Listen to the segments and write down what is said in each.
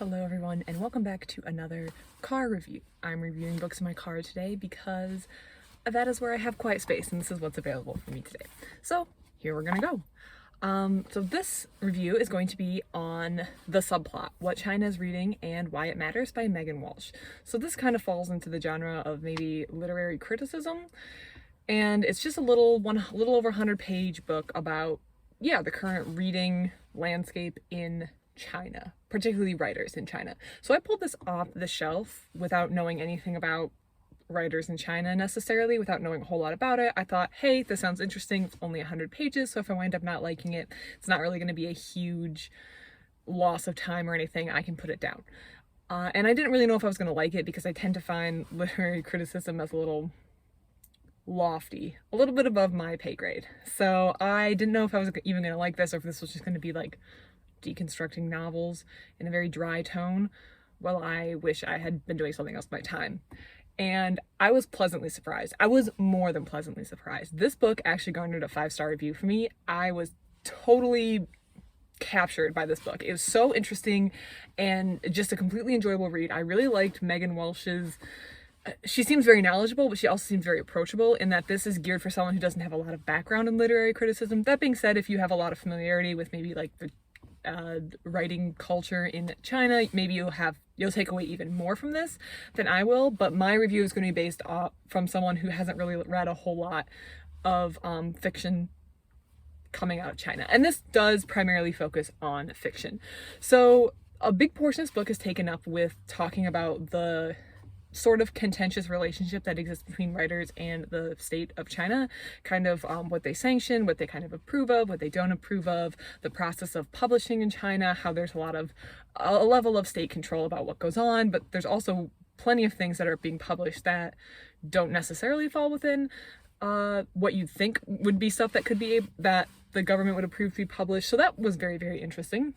Hello everyone, and welcome back to another car review. I'm reviewing books in my car today because that is where I have quiet space, and this is what's available for me today. So here we're gonna go. So this review is going to be on The Subplot, What China is Reading and Why It Matters by Megan Walsh. So this kind of falls into the genre of maybe literary criticism, and it's just a little over 100-page book about, the current reading landscape in China, particularly writers in China. So I pulled this off the shelf without knowing anything about writers in China necessarily, without knowing a whole lot about it. I thought, hey, this sounds interesting. It's only 100 pages, so if I wind up not liking it, it's not really going to be a huge loss of time or anything. I can put it down. And I didn't really know if I was going to like it because I tend to find literary criticism as a little lofty, a little bit above my pay grade. So I didn't know if I was even going to like this or if this was just going to be like deconstructing novels in a very dry tone. Well, I wish I had been doing something else with my time. And I was pleasantly surprised. I was more than pleasantly surprised. This book actually garnered a 5-star review for me. I was totally captured by this book. It was so interesting and just a completely enjoyable read. I really liked Megan Walsh's she seems very knowledgeable, but she also seems very approachable in that this is geared for someone who doesn't have a lot of background in literary criticism. That being said, if you have a lot of familiarity with maybe like the writing culture in China, maybe you'll take away even more from this than I will. But my review is going to be based off from someone who hasn't really read a whole lot of fiction coming out of China, and this does primarily focus on fiction. So a big portion of this book is taken up with talking about the sort of contentious relationship that exists between writers and the state of China, kind of what they sanction, what they kind of approve of, what they don't approve of, the process of publishing in China, how there's a level of state control about what goes on, but there's also plenty of things that are being published that don't necessarily fall within what you'd think would be stuff that that the government would approve to be published. So that was very, very interesting.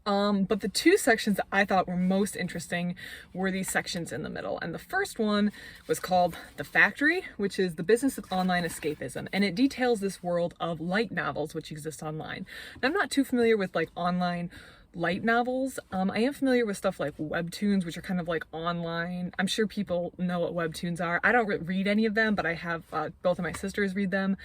But the two sections that I thought were most interesting were these sections in the middle. And the first one was called The Factory, which is the business of online escapism. And it details this world of light novels which exist online. Now, I'm not too familiar with like online light novels. I am familiar with stuff like webtoons, which are kind of like online. I'm sure people know what webtoons are. I don't read any of them, but I have both of my sisters read them.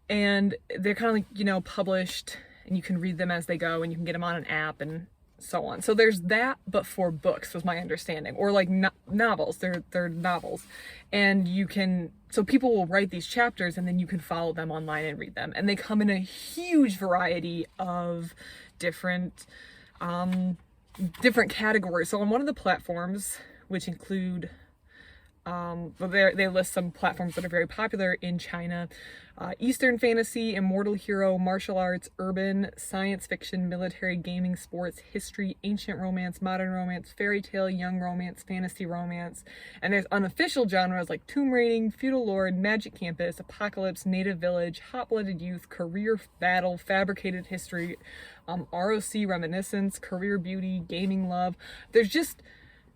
And they're kind of like, published, and you can read them as they go, and you can get them on an app and so on. So there's that, but for books was my understanding, or like novels. They're novels, and so people will write these chapters, and then you can follow them online and read them. And they come in a huge variety of different categories. So on one of the platforms, which include they list some platforms that are very popular in China: Eastern fantasy, immortal hero, martial arts, urban, science fiction, military, gaming, sports, history, ancient romance, modern romance, fairy tale, young romance, fantasy romance. And there's unofficial genres like tomb raiding, feudal lord, magic campus, apocalypse, native village, hot-blooded youth, career battle, fabricated history, ROC reminiscence, career beauty, gaming love. There's just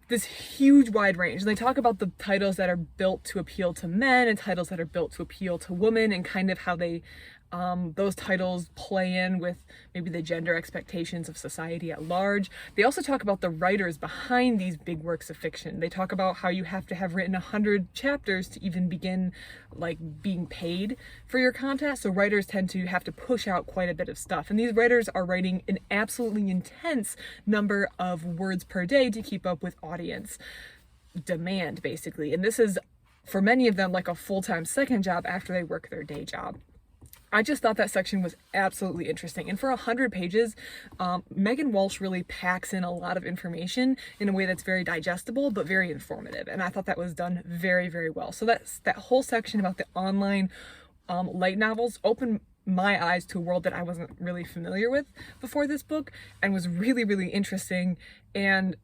this huge wide range. And they talk about the titles that are built to appeal to men and titles that are built to appeal to women, and kind of how they those titles play in with maybe the gender expectations of society at large. They also talk about the writers behind these big works of fiction. They talk about how you have to have written 100 chapters to even begin like being paid for your content. So writers tend to have to push out quite a bit of stuff. And these writers are writing an absolutely intense number of words per day to keep up with audience demand, basically. And this is, for many of them, like a full-time second job after they work their day job. I just thought that section was absolutely interesting. And for 100 pages, Megan Walsh really packs in a lot of information in a way that's very digestible, but very informative. And I thought that was done very, very well. So that whole section about the online light novels opened my eyes to a world that I wasn't really familiar with before this book, and was really, really interesting. And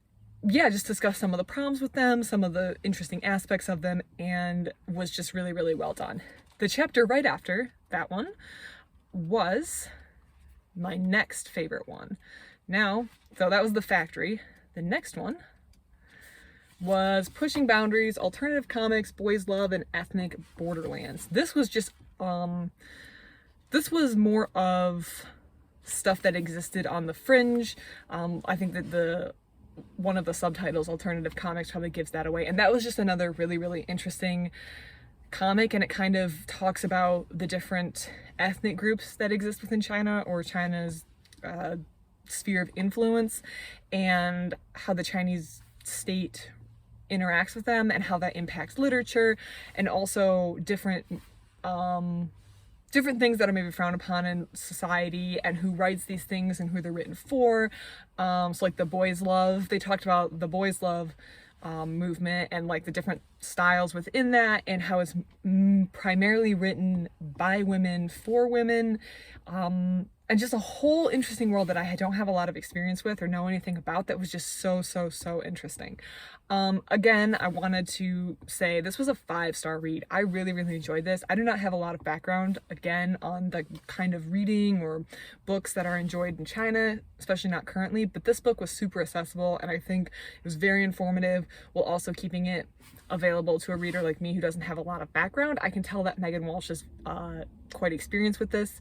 just discuss some of the problems with them, some of the interesting aspects of them, and was just really, really well done. The chapter right after that one was my next favorite one. So that was The Factory. The next one was Pushing Boundaries, Alternative Comics, Boys Love, and Ethnic Borderlands. This was just, this was more of stuff that existed on the fringe. I think that one of the subtitles, alternative comics, probably gives that away. And that was just another really, really interesting comic, and it kind of talks about the different ethnic groups that exist within China, or China's sphere of influence, and how the Chinese state interacts with them and how that impacts literature, and also different things that are maybe frowned upon in society, and who writes these things and who they're written for. So like the boys love, they talked about the boys love movement and like the different styles within that, and how it's primarily written by women for women, and just a whole interesting world that I don't have a lot of experience with or know anything about, that was just so interesting. Again, I wanted to say this was a 5-star read. I really enjoyed this. I do not have a lot of background, again, on the kind of reading or books that are enjoyed in China, especially not currently, but this book was super accessible, and I think it was very informative, while also keeping it available to a reader like me who doesn't have a lot of background. I can tell that Megan Walsh is quite experienced with this,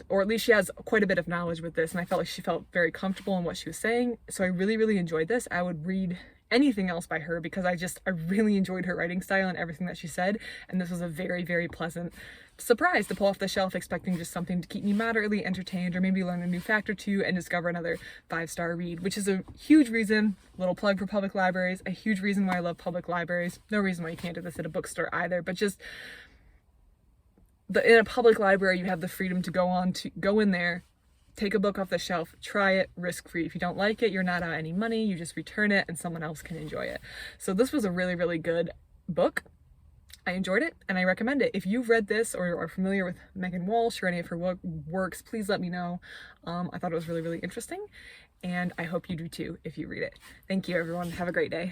or at least she has quite a bit of knowledge with this, and I felt like she felt very comfortable in what she was saying. So I really enjoyed this. I would read anything else by her, because I really enjoyed her writing style and everything that she said, and this was a very pleasant surprise to pull off the shelf, expecting just something to keep me moderately entertained, or maybe learn a new fact or two and discover another 5-star read, which is a huge reason, little plug for public libraries, a huge reason why I love public libraries. No reason why you can't do this at a bookstore either, but just in a public library, you have the freedom to go in there, take a book off the shelf, try it risk-free. If you don't like it, you're not out any money, you just return it and someone else can enjoy it. So this was a really good book. I enjoyed it and I recommend it. If you've read this or are familiar with Megan Walsh or any of her works, please let me know. I thought it was really interesting, and I hope you do too if you read it. Thank you, everyone. Have a great day.